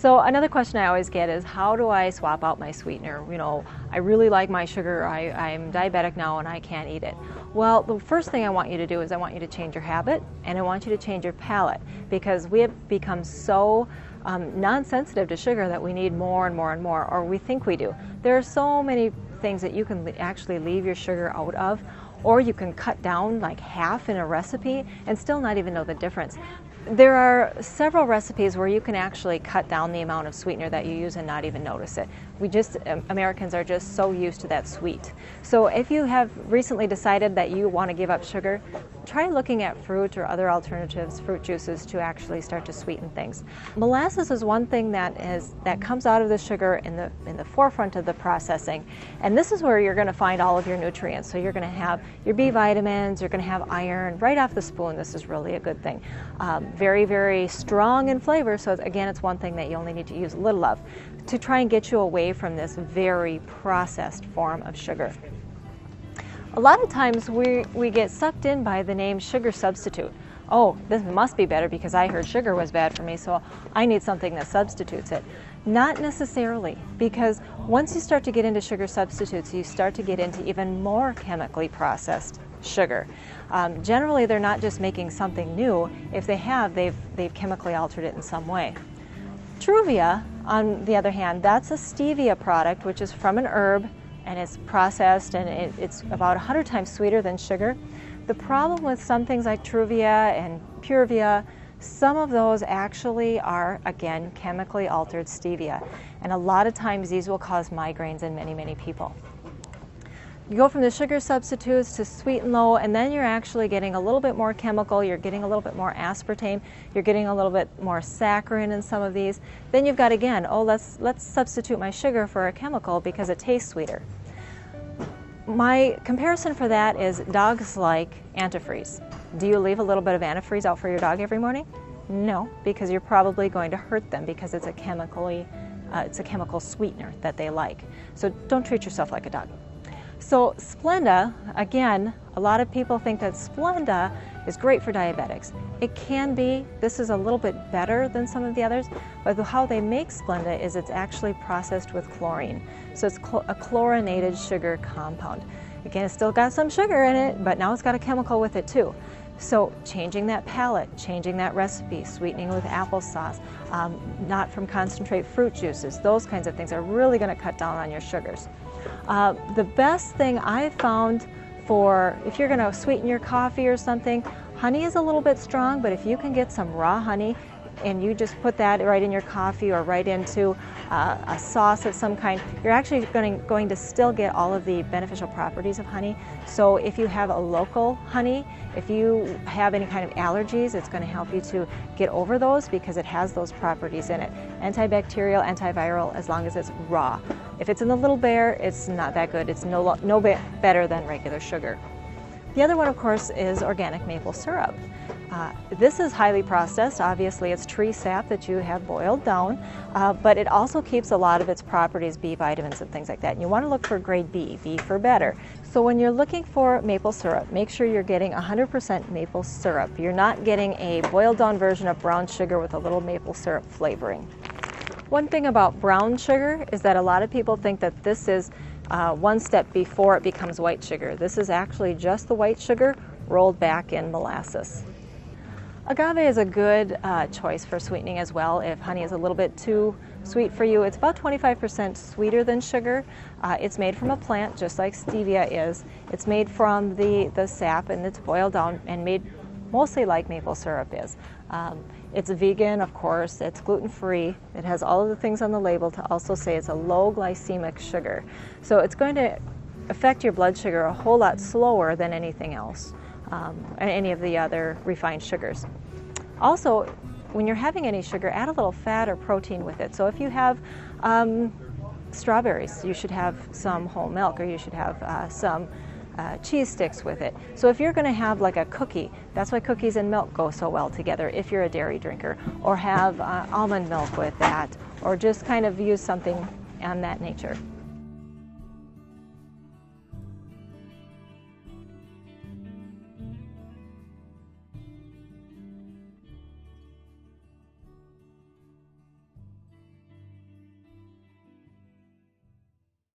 So another question I always get is, how do I swap out my sweetener? You know, I really like my sugar, I'm diabetic now and I can't eat it. Well, the first thing I want you to do is I want you to change your habit, and I want you to change your palate, because we have become so non-sensitive to sugar that we need more and more and more, or we think we do. There are so many things that you can actually leave your sugar out of, or you can cut down like half in a recipe and still not even know the difference. There are several recipes where you can actually cut down the amount of sweetener that you use and not even notice it. Americans are just so used to that sweet. So if you have recently decided that you want to give up sugar, try looking at fruit or other alternatives, fruit juices, to actually start to sweeten things. Molasses is one thing that comes out of the sugar in the forefront of the processing, and this is where you're going to find all of your nutrients. So you're going to have your B vitamins, you're going to have iron right off the spoon. This is really a good thing. Very, very strong in flavor, so again, it's one thing that you only need to use a little of to try and get you away from this very processed form of sugar. A lot of times we get sucked in by the name sugar substitute. Oh, this must be better because I heard sugar was bad for me, so I need something that substitutes it. Not necessarily, because once you start to get into sugar substitutes, you start to get into even more chemically processed sugar. Generally, they're not just making something new. If they have, they've chemically altered it in some way. Truvia, on the other hand, that's a stevia product, which is from an herb, and it's processed, and it's about 100 times sweeter than sugar. The problem with some things like Truvia and Purevia, some of those actually are, again, chemically altered stevia. And a lot of times these will cause migraines in many, many people. You go from the sugar substitutes to sweet and low, and then you're actually getting a little bit more chemical, you're getting a little bit more aspartame, you're getting a little bit more saccharin in some of these. Then you've got, again, oh, let's substitute my sugar for a chemical because it tastes sweeter. My comparison for that is dogs like antifreeze. Do you leave a little bit of antifreeze out for your dog every morning? No, because you're probably going to hurt them because it's a chemical sweetener that they like. So don't treat yourself like a dog. So Splenda, again, a lot of people think that Splenda is great for diabetics. It can be. This is a little bit better than some of the others, but how they make Splenda is it's actually processed with chlorine. So it's a chlorinated sugar compound. Again, it's still got some sugar in it, but now it's got a chemical with it too. So changing that palate, changing that recipe, sweetening with applesauce, not from concentrate fruit juices, those kinds of things are really going to cut down on your sugars. The best thing I found for if you're going to sweeten your coffee or something, honey is a little bit strong, but if you can get some raw honey and you just put that right in your coffee or right into a sauce of some kind, you're actually going to still get all of the beneficial properties of honey. So if you have a local honey, if you have any kind of allergies, it's going to help you to get over those because it has those properties in it. Antibacterial, antiviral, as long as it's raw. If it's in the Little Bear, it's not that good. It's no better than regular sugar. The other one, of course, is organic maple syrup. This is highly processed. Obviously, it's tree sap that you have boiled down, but it also keeps a lot of its properties, B vitamins and things like that. And you want to look for grade B, B for better. So when you're looking for maple syrup, make sure you're getting 100% maple syrup. You're not getting a boiled down version of brown sugar with a little maple syrup flavoring. One thing about brown sugar is that a lot of people think that this is one step before it becomes white sugar. This is actually just the white sugar rolled back in molasses. Agave is a good choice for sweetening as well if honey is a little bit too sweet for you. It's about 25% sweeter than sugar. It's made from a plant just like stevia is. It's made from the sap, and it's boiled down and made mostly like maple syrup is. It's vegan, of course. It's gluten-free. It has all of the things on the label to also say it's a low glycemic sugar. So it's going to affect your blood sugar a whole lot slower than anything else, and any of the other refined sugars. Also, when you're having any sugar, add a little fat or protein with it. So if you have strawberries, you should have some whole milk, or you should have some cheese sticks with it. So if you're going to have like a cookie, that's why cookies and milk go so well together if you're a dairy drinker, or have almond milk with that, or just kind of use something on that nature.